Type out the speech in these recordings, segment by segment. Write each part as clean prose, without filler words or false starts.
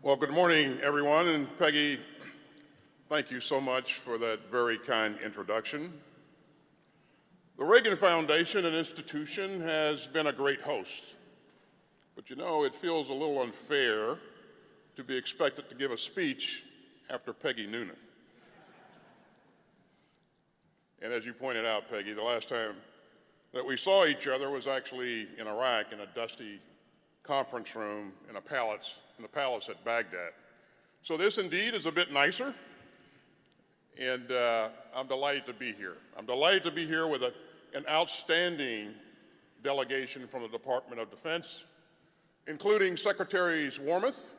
Well, good morning, everyone, and Peggy, thank you so much for that very kind introduction. The Reagan Foundation, an institution, has been a great host, but you know, it feels a little unfair to be expected to give a speech after Peggy Noonan. And as you pointed out, Peggy, the last time that we saw each other was actually in Iraq in a dusty conference room in the palace at Baghdad. So this indeed is a bit nicer, and I'm delighted to be here. I'm delighted to be here with an outstanding delegation from the Department of Defense, including Secretaries Wormuth,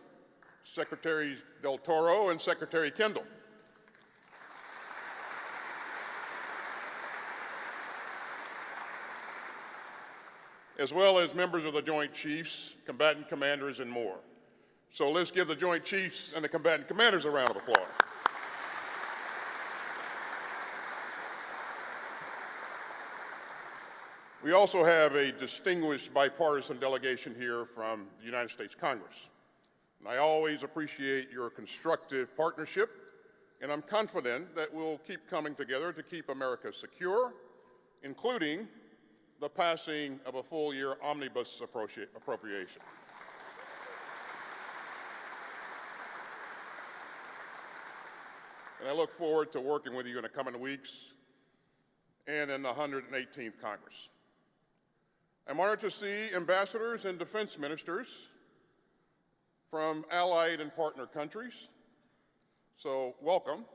Secretary Del Toro, and Secretary Kendall. As well as members of the Joint Chiefs, combatant commanders, and more. So let's give the Joint Chiefs and the combatant commanders a round of applause. We also have a distinguished bipartisan delegation here from the United States Congress. And I always appreciate your constructive partnership, and I'm confident that we'll keep coming together to keep America secure, including the passing of a full-year omnibus appropriation. And I look forward to working with you in the coming weeks and in the 118th Congress. I'm honored to see ambassadors and defense ministers from allied and partner countries, so welcome.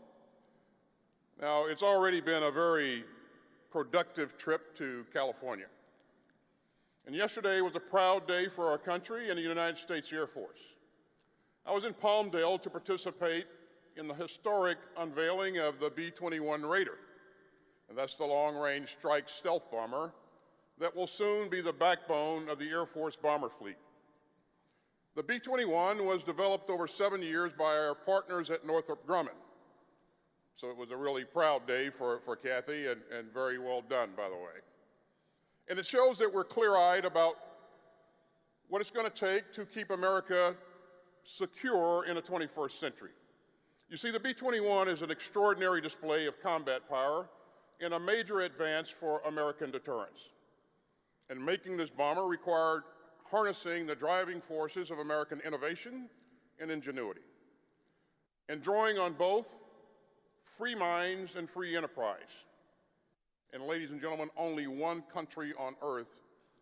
Now, it's already been a very productive trip to California. And yesterday was a proud day for our country and the United States Air Force. I was in Palmdale to participate in the historic unveiling of the B-21 Raider, and that's the long-range strike stealth bomber that will soon be the backbone of the Air Force bomber fleet. The B-21 was developed over 7 years by our partners at Northrop Grumman. So it was a really proud day for Kathy, and very well done, by the way. And it shows that we're clear-eyed about what it's going to take to keep America secure in the 21st century. You see, the B-21 is an extraordinary display of combat power and a major advance for American deterrence. And making this bomber required harnessing the driving forces of American innovation and ingenuity, and drawing on both free minds and free enterprise. And ladies and gentlemen, only one country on earth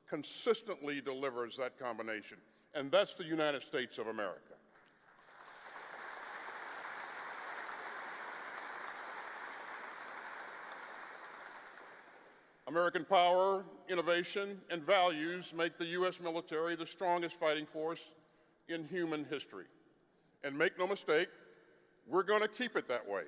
consistently delivers that combination, and that's the United States of America. American power, innovation, and values make the U.S. military the strongest fighting force in human history. And make no mistake, we're going to keep it that way.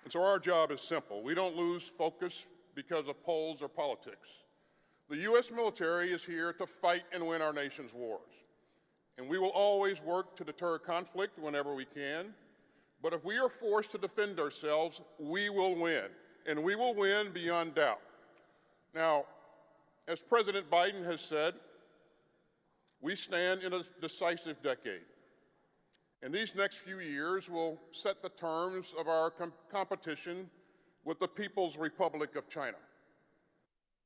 And so our job is simple. We don't lose focus because of polls or politics. The U.S. military is here to fight and win our nation's wars. And we will always work to deter conflict whenever we can. But if we are forced to defend ourselves, we will win. And we will win beyond doubt. Now, as President Biden has said, we stand in a decisive decade. And these next few years will set the terms of our competition with the People's Republic of China.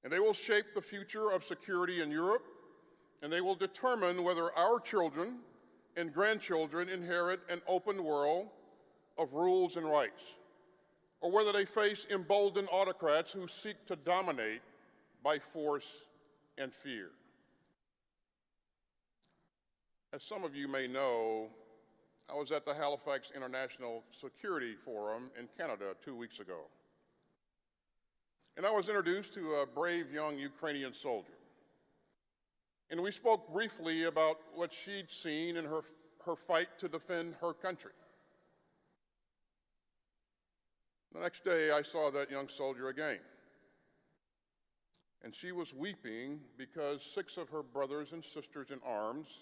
And they will shape the future of security in Europe, and they will determine whether our children and grandchildren inherit an open world of rules and rights, or whether they face emboldened autocrats who seek to dominate by force and fear. As some of you may know, I was at the Halifax International Security Forum in Canada 2 weeks ago. And I was introduced to a brave young Ukrainian soldier. And we spoke briefly about what she'd seen in her fight to defend her country. The next day, I saw that young soldier again. And she was weeping because 6 of her brothers and sisters in arms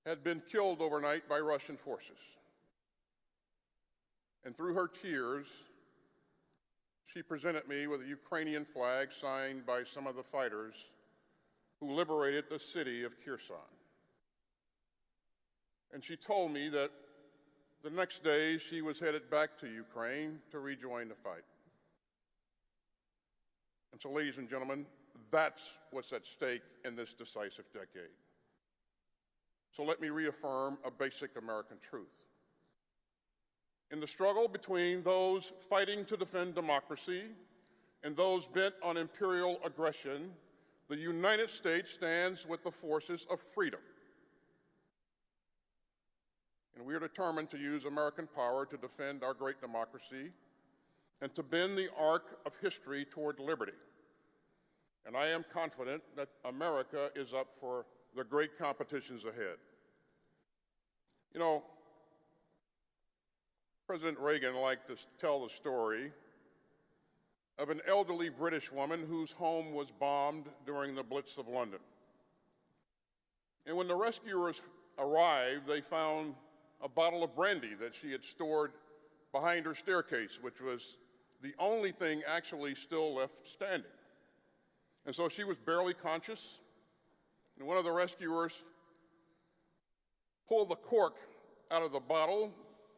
had been killed overnight by Russian forces. And through her tears, she presented me with a Ukrainian flag signed by some of the fighters who liberated the city of Kherson. And she told me that the next day she was headed back to Ukraine to rejoin the fight. And so, ladies and gentlemen, that's what's at stake in this decisive decade. So let me reaffirm a basic American truth. In the struggle between those fighting to defend democracy and those bent on imperial aggression, the United States stands with the forces of freedom. And we are determined to use American power to defend our great democracy and to bend the arc of history toward liberty. And I am confident that America is up for the great competitions ahead. You know, President Reagan liked to tell the story of an elderly British woman whose home was bombed during the Blitz of London. And when the rescuers arrived, they found a bottle of brandy that she had stored behind her staircase, which was the only thing actually still left standing. And so she was barely conscious, and one of the rescuers pulled the cork out of the bottle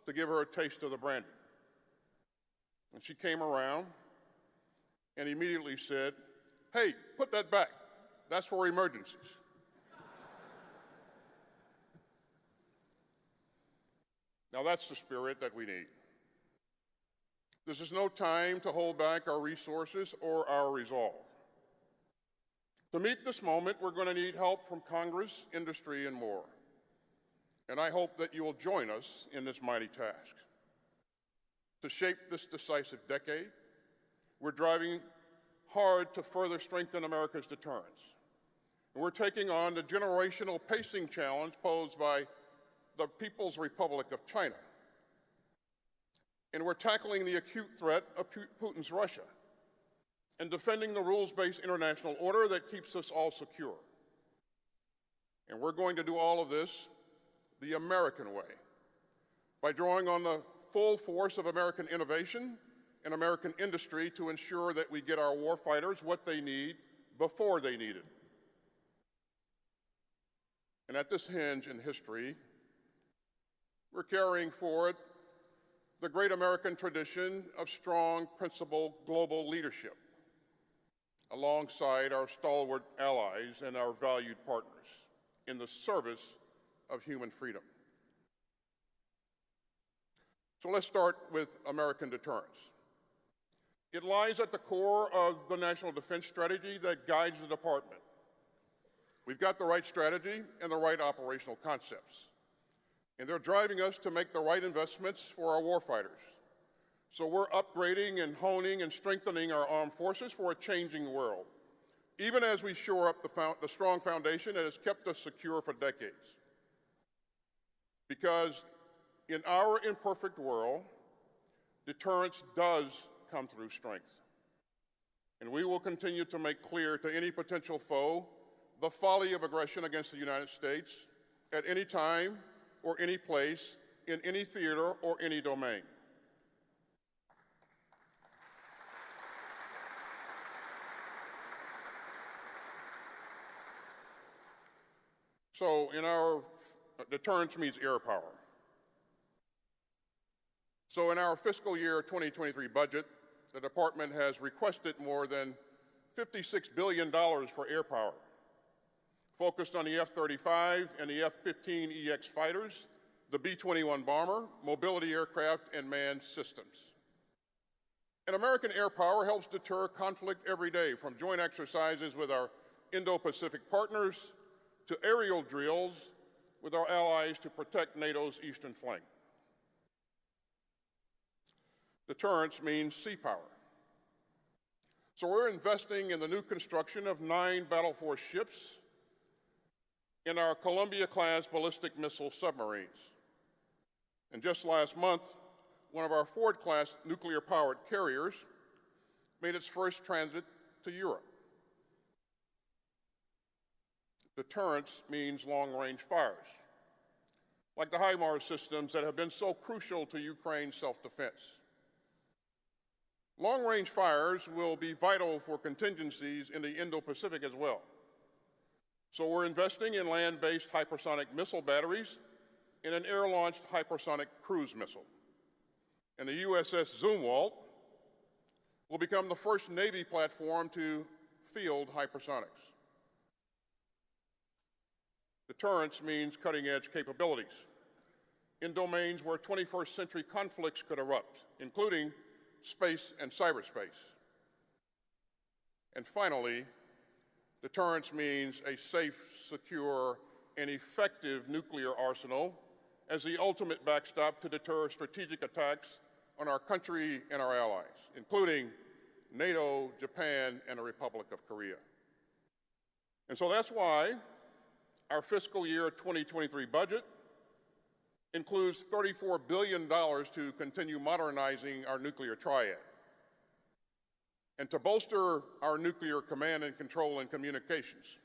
to give her a taste of the brandy. And she came around and immediately said, "Hey, put that back. That's for emergencies." Now that's the spirit that we need. This is no time to hold back our resources or our resolve. To meet this moment, we're going to need help from Congress, industry, and more. And I hope that you will join us in this mighty task. To shape this decisive decade, we're driving hard to further strengthen America's deterrence. And we're taking on the generational pacing challenge posed by the People's Republic of China. And we're tackling the acute threat of Putin's Russia and defending the rules-based international order that keeps us all secure. And we're going to do all of this the American way, by drawing on the full force of American innovation and American industry to ensure that we get our warfighters what they need before they need it. And at this hinge in history, we're carrying forward the great American tradition of strong, principled global leadership, alongside our stalwart allies and our valued partners in the service of human freedom. So let's start with American deterrence. It lies at the core of the national defense strategy that guides the department. We've got the right strategy and the right operational concepts, and they're driving us to make the right investments for our warfighters. So we're upgrading and honing and strengthening our armed forces for a changing world, even as we shore up the strong foundation that has kept us secure for decades. Because in our imperfect world, deterrence does come through strength. And we will continue to make clear to any potential foe the folly of aggression against the United States at any time or any place, in any theater or any domain. So in our deterrence means air power. So in our fiscal year 2023 budget, the department has requested more than $56 billion for air power, focused on the F-35 and the F-15EX fighters, the B-21 bomber, mobility aircraft, and manned systems. And American air power helps deter conflict every day, from joint exercises with our Indo-Pacific partners to aerial drills with our allies to protect NATO's eastern flank. Deterrence means sea power. So we're investing in the new construction of 9 Battle Force ships in our Columbia-class ballistic missile submarines. And just last month, one of our Ford-class nuclear-powered carriers made its first transit to Europe. Deterrence means long-range fires, like the HIMARS systems that have been so crucial to Ukraine's self-defense. Long-range fires will be vital for contingencies in the Indo-Pacific as well. So we're investing in land-based hypersonic missile batteries and an air-launched hypersonic cruise missile. And the USS Zumwalt will become the first Navy platform to field hypersonics. Deterrence means cutting-edge capabilities in domains where 21st century conflicts could erupt, including space and cyberspace. And finally, deterrence means a safe, secure, and effective nuclear arsenal as the ultimate backstop to deter strategic attacks on our country and our allies, including NATO, Japan, and the Republic of Korea. And so that's why our fiscal year 2023 budget includes $34 billion to continue modernizing our nuclear triad and to bolster our nuclear command and control and communications.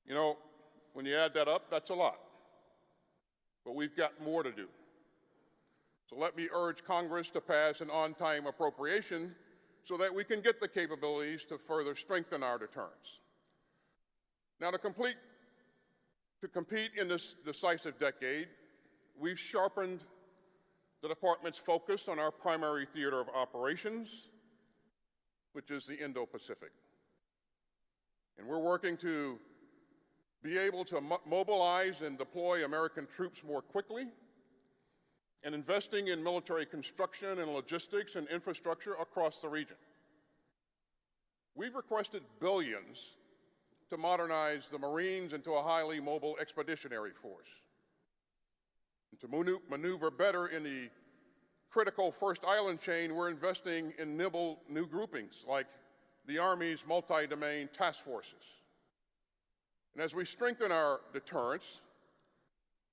You know, when you add that up, that's a lot. But we've got more to do. So let me urge Congress to pass an on-time appropriation so that we can get the capabilities to further strengthen our deterrence. Now, to compete in this decisive decade, we've sharpened the department's focus on our primary theater of operations, which is the Indo-Pacific. And we're working to be able to mobilize and deploy American troops more quickly, and investing in military construction and logistics and infrastructure across the region. We've requested billions to modernize the Marines into a highly mobile expeditionary force, and to maneuver better in the critical first island chain, we're investing in nimble new groupings like the Army's multi-domain task forces. And as we strengthen our deterrence,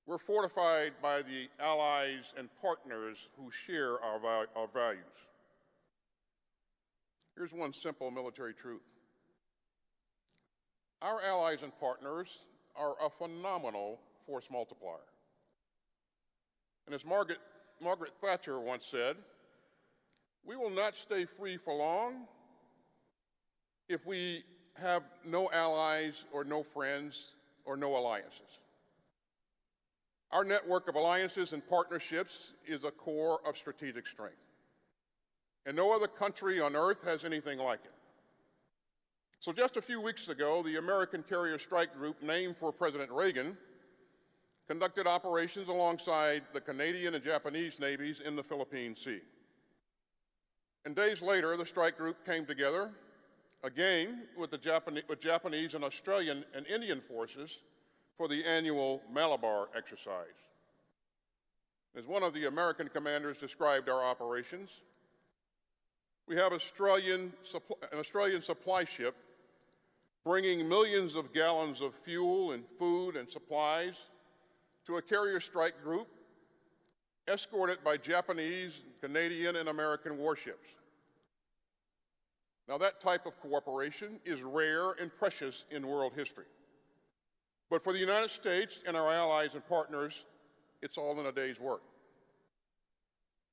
we're fortified by the allies and partners who share our values. Here's one simple military truth. Our allies and partners are a phenomenal force multiplier. And as Margaret Thatcher once said, we will not stay free for long if we have no allies or no friends or no alliances. Our network of alliances and partnerships is a core of strategic strength. And no other country on earth has anything like it. So just a few weeks ago, the American Carrier Strike Group, named for President Reagan, conducted operations alongside the Canadian and Japanese navies in the Philippine Sea. And days later, the strike group came together again with Japanese and Australian and Indian forces for the annual Malabar exercise. As one of the American commanders described our operations, we have an Australian supply ship bringing millions of gallons of fuel and food and supplies to a carrier strike group escorted by Japanese, Canadian, and American warships. Now, that type of cooperation is rare and precious in world history. But for the United States and our allies and partners, it's all in a day's work.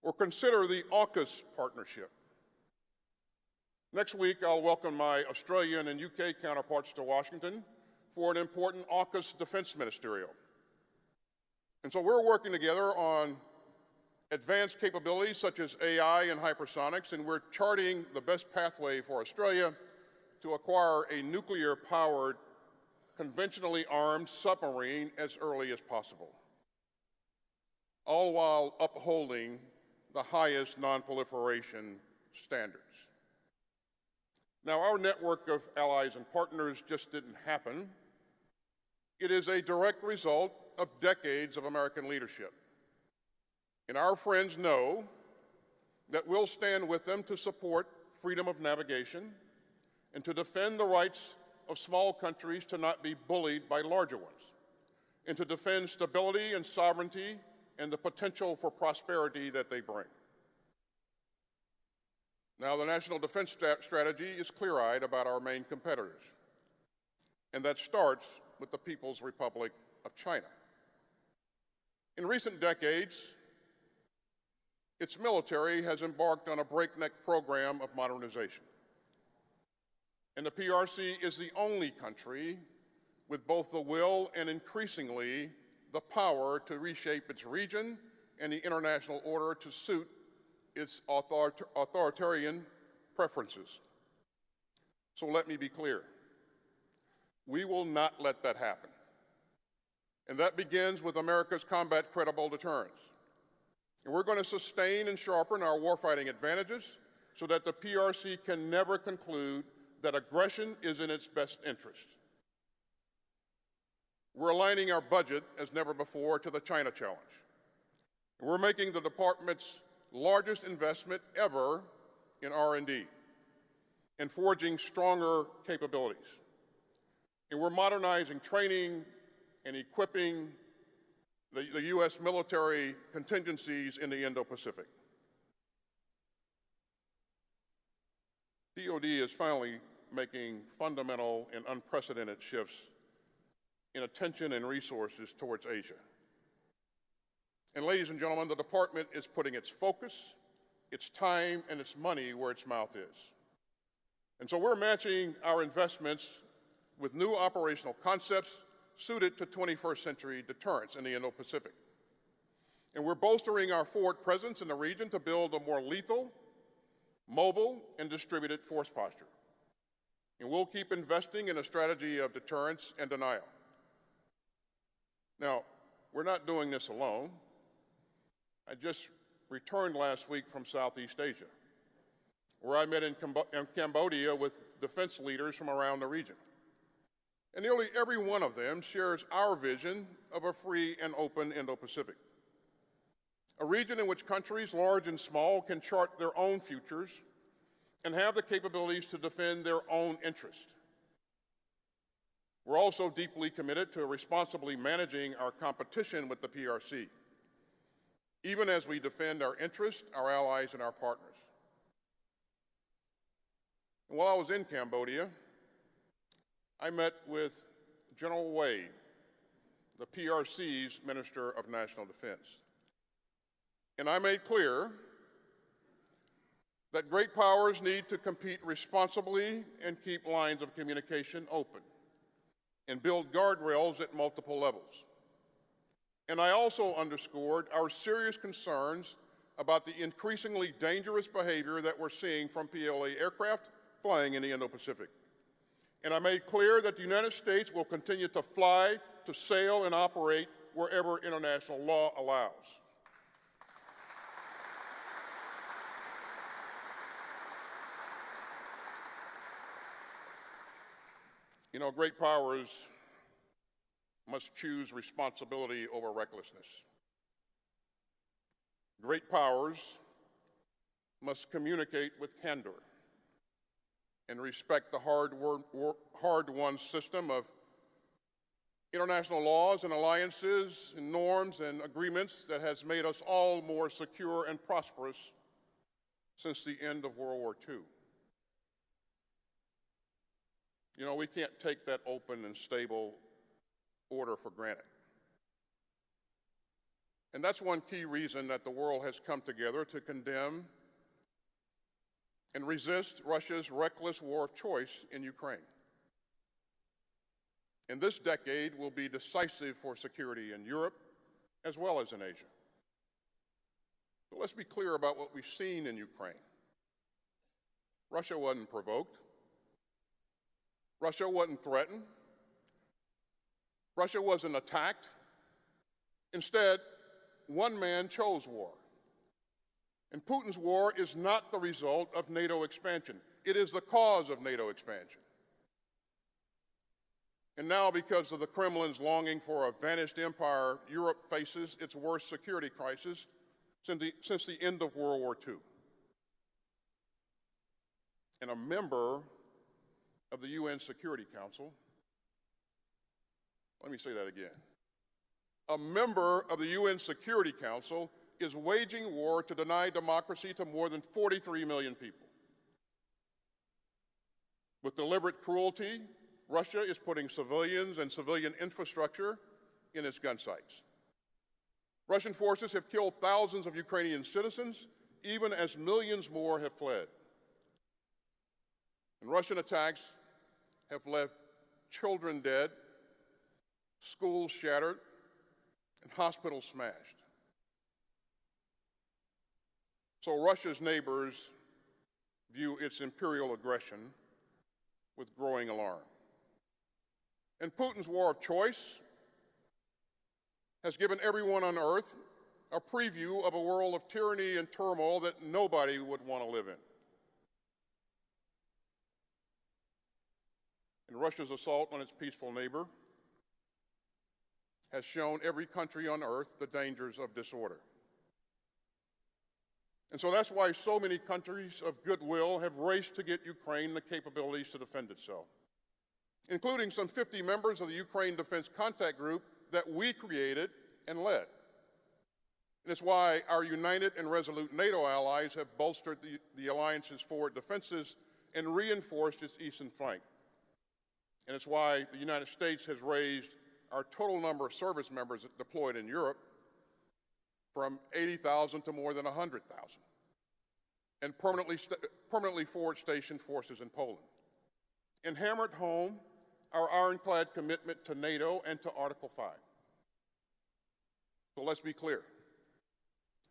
Or consider the AUKUS partnership. Next week, I'll welcome my Australian and UK counterparts to Washington for an important AUKUS defense ministerial. And so we're working together on advanced capabilities such as AI and hypersonics, and we're charting the best pathway for Australia to acquire a nuclear-powered, conventionally armed submarine as early as possible, all while upholding the highest nonproliferation standards. Now, our network of allies and partners just didn't happen. It is a direct result of decades of American leadership. And our friends know that we'll stand with them to support freedom of navigation and to defend the rights of small countries to not be bullied by larger ones, and to defend stability and sovereignty and the potential for prosperity that they bring. Now, the National Defense Strategy is clear-eyed about our main competitors, and that starts with the People's Republic of China. In recent decades, its military has embarked on a breakneck program of modernization. And the PRC is the only country with both the will and increasingly the power to reshape its region and the international order to suit its authoritarian preferences. So let me be clear. We will not let that happen. And that begins with America's combat credible deterrence. And we're going to sustain and sharpen our warfighting advantages so that the PRC can never conclude that aggression is in its best interest. We're aligning our budget as never before to the China challenge. And we're making the department's largest investment ever in R&D and forging stronger capabilities. And we're modernizing training and equipping the U.S. military contingencies in the Indo-Pacific. DoD is finally making fundamental and unprecedented shifts in attention and resources towards Asia. And ladies and gentlemen, the department is putting its focus, its time, and its money where its mouth is. And so we're matching our investments with new operational concepts suited to 21st century deterrence in the Indo-Pacific. And we're bolstering our forward presence in the region to build a more lethal, mobile, and distributed force posture. And we'll keep investing in a strategy of deterrence and denial. Now, we're not doing this alone. I just returned last week from Southeast Asia, where I met in Cambodia with defense leaders from around the region. And nearly every one of them shares our vision of a free and open Indo-Pacific, a region in which countries, large and small, can chart their own futures and have the capabilities to defend their own interests. We're also deeply committed to responsibly managing our competition with the PRC, even as we defend our interests, our allies, and our partners. And while I was in Cambodia, I met with General Wei, the PRC's Minister of National Defense. And I made clear that great powers need to compete responsibly and keep lines of communication open and build guardrails at multiple levels. And I also underscored our serious concerns about the increasingly dangerous behavior that we're seeing from PLA aircraft flying in the Indo-Pacific. And I made clear that the United States will continue to fly, to sail, and operate wherever international law allows. You know, great powers must choose responsibility over recklessness. Great powers must communicate with candor and respect the hard-won system of international laws and alliances and norms and agreements that has made us all more secure and prosperous since the end of World War II. You know, we can't take that open and stable order for granted. And that's one key reason that the world has come together to condemn and resist Russia's reckless war of choice in Ukraine. And this decade will be decisive for security in Europe as well as in Asia. But let's be clear about what we've seen in Ukraine. Russia wasn't provoked. Russia wasn't threatened. Russia wasn't attacked. Instead, one man chose war. And Putin's war is not the result of NATO expansion. It is the cause of NATO expansion. And now, because of the Kremlin's longing for a vanished empire, Europe faces its worst security crisis since the end of World War II. And a member of the UN Security Council, let me say that again. A member of the UN Security Council is waging war to deny democracy to more than 43 million people. With deliberate cruelty, Russia is putting civilians and civilian infrastructure in its gun sights. Russian forces have killed thousands of Ukrainian citizens even as millions more have fled. And Russian attacks have left children dead, schools shattered, and hospitals smashed. So Russia's neighbors view its imperial aggression with growing alarm. And Putin's war of choice has given everyone on earth a preview of a world of tyranny and turmoil that nobody would want to live in. And Russia's assault on its peaceful neighbor has shown every country on earth the dangers of disorder. And so that's why so many countries of goodwill have raced to get Ukraine the capabilities to defend itself, including some 50 members of the Ukraine Defense Contact Group that we created and led. And it's why our united and resolute NATO allies have bolstered the alliance's forward defenses and reinforced its eastern flank. And it's why the United States has raised our total number of service members deployed in Europe from 80,000 to more than 100,000, and permanently forward stationed forces in Poland, and hammered home our ironclad commitment to NATO and to Article 5. So let's be clear.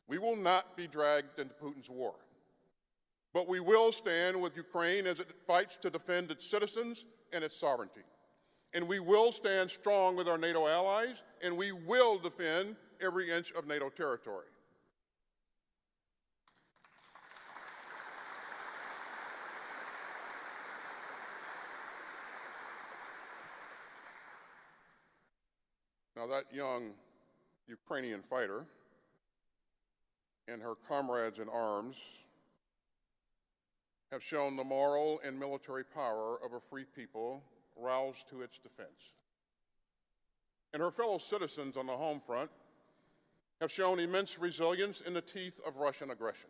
We will not be dragged into Putin's war, but we will stand with Ukraine as it fights to defend its citizens and its sovereignty. And we will stand strong with our NATO allies, and we will defend every inch of NATO territory. Now, that young Ukrainian fighter and her comrades in arms have shown the moral and military power of a free people roused to its defense. And her fellow citizens on the home front have shown immense resilience in the teeth of Russian aggression.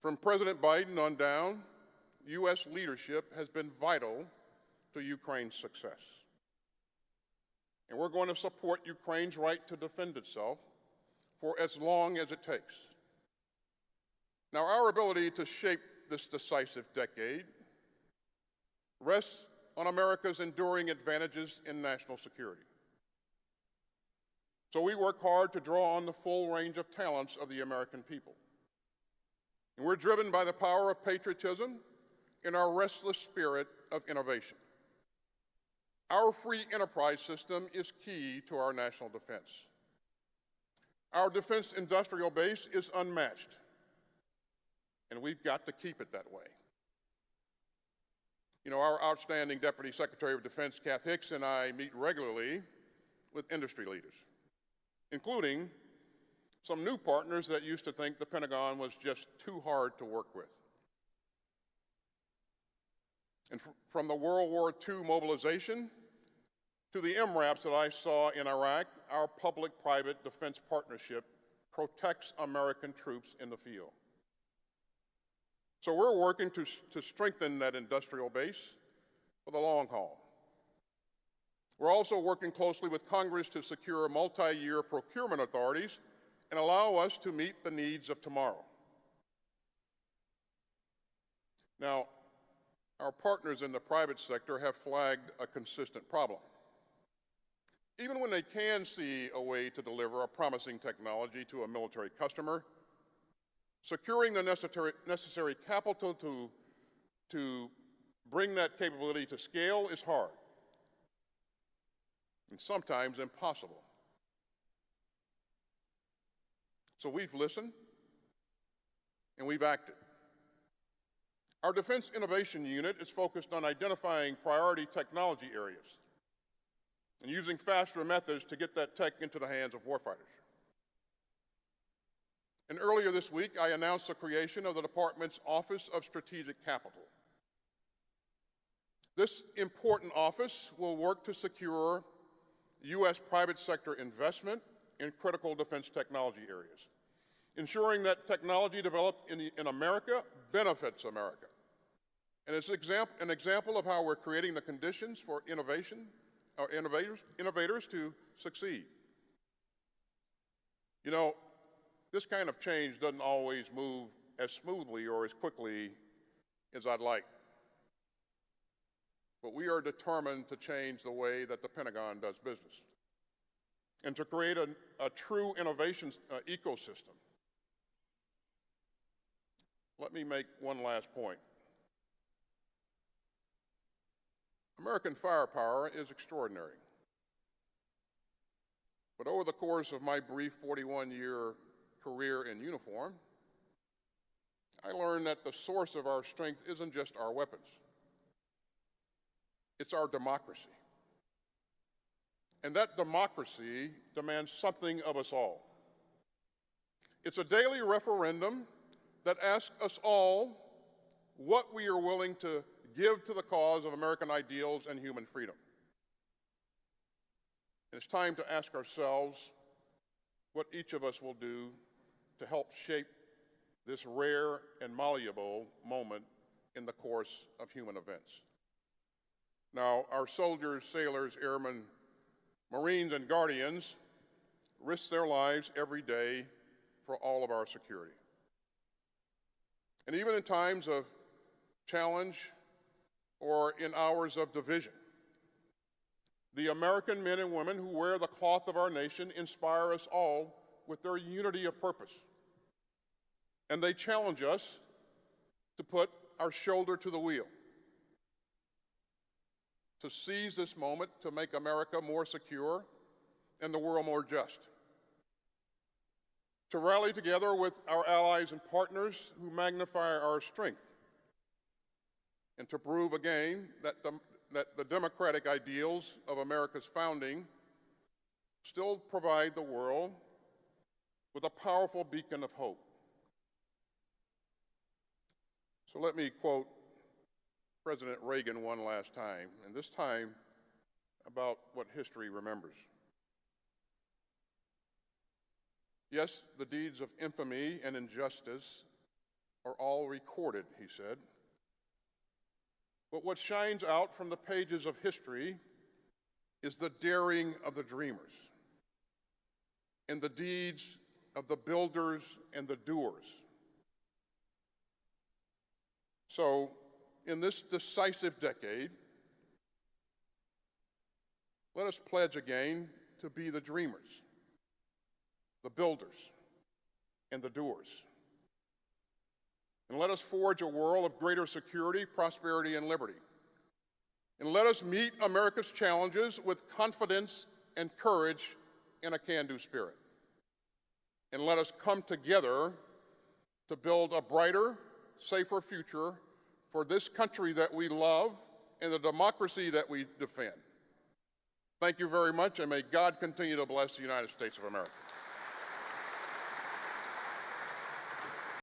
From President Biden on down, U.S. leadership has been vital to Ukraine's success. And we're going to support Ukraine's right to defend itself for as long as it takes. Now, our ability to shape this decisive decade rests on America's enduring advantages in national security. So we work hard to draw on the full range of talents of the American people. And we're driven by the power of patriotism and our restless spirit of innovation. Our free enterprise system is key to our national defense. Our defense industrial base is unmatched, and we've got to keep it that way. You know, our outstanding Deputy Secretary of Defense, Kath Hicks, and I meet regularly with industry leaders, including some new partners that used to think the Pentagon was just too hard to work with. And from the World War II mobilization to the MRAPs that I saw in Iraq, our public-private defense partnership protects American troops in the field. So we're working to strengthen that industrial base for the long haul. We're also working closely with Congress to secure multi-year procurement authorities and allow us to meet the needs of tomorrow. Now, our partners in the private sector have flagged a consistent problem. Even when they can see a way to deliver a promising technology to a military customer, securing the necessary capital to bring that capability to scale is hard, and sometimes impossible. So we've listened, and we've acted. Our Defense Innovation Unit is focused on identifying priority technology areas and using faster methods to get that tech into the hands of warfighters. And earlier this week, I announced the creation of the Department's Office of Strategic Capital. This important office will work to secure U.S. private sector investment in critical defense technology areas, ensuring that technology developed in America benefits America. And it's an example of how we're creating the conditions for innovators to succeed. You know, This kind of change doesn't always move as smoothly or as quickly as I'd like. But we are determined to change the way that the Pentagon does business and to create a true innovation ecosystem. Let me make one last point. American firepower is extraordinary. But over the course of my brief 41-year career in uniform, I learned that the source of our strength isn't just our weapons. It's our democracy. And that democracy demands something of us all. It's a daily referendum that asks us all what we are willing to give to the cause of American ideals and human freedom. And it's time to ask ourselves what each of us will do to help shape this rare and malleable moment in the course of human events. Now, our soldiers, sailors, airmen, Marines, and Guardians risk their lives every day for all of our security. And even in times of challenge or in hours of division, the American men and women who wear the cloth of our nation inspire us all with their unity of purpose. And they challenge us to put our shoulder to the wheel, to seize this moment to make America more secure and the world more just, to rally together with our allies and partners who magnify our strength, and to prove again that the democratic ideals of America's founding still provide the world with a powerful beacon of hope. So let me quote President Reagan one last time, and this time about what history remembers. Yes, the deeds of infamy and injustice are all recorded, he said. But what shines out from the pages of history is the daring of the dreamers and the deeds of the builders and the doers. So, in this decisive decade, let us pledge again to be the dreamers, the builders, and the doers. And let us forge a world of greater security, prosperity, and liberty. And let us meet America's challenges with confidence and courage and a can-do spirit. And let us come together to build a brighter, safer future for this country that we love and the democracy that we defend. Thank you very much, and may God continue to bless the United States of America.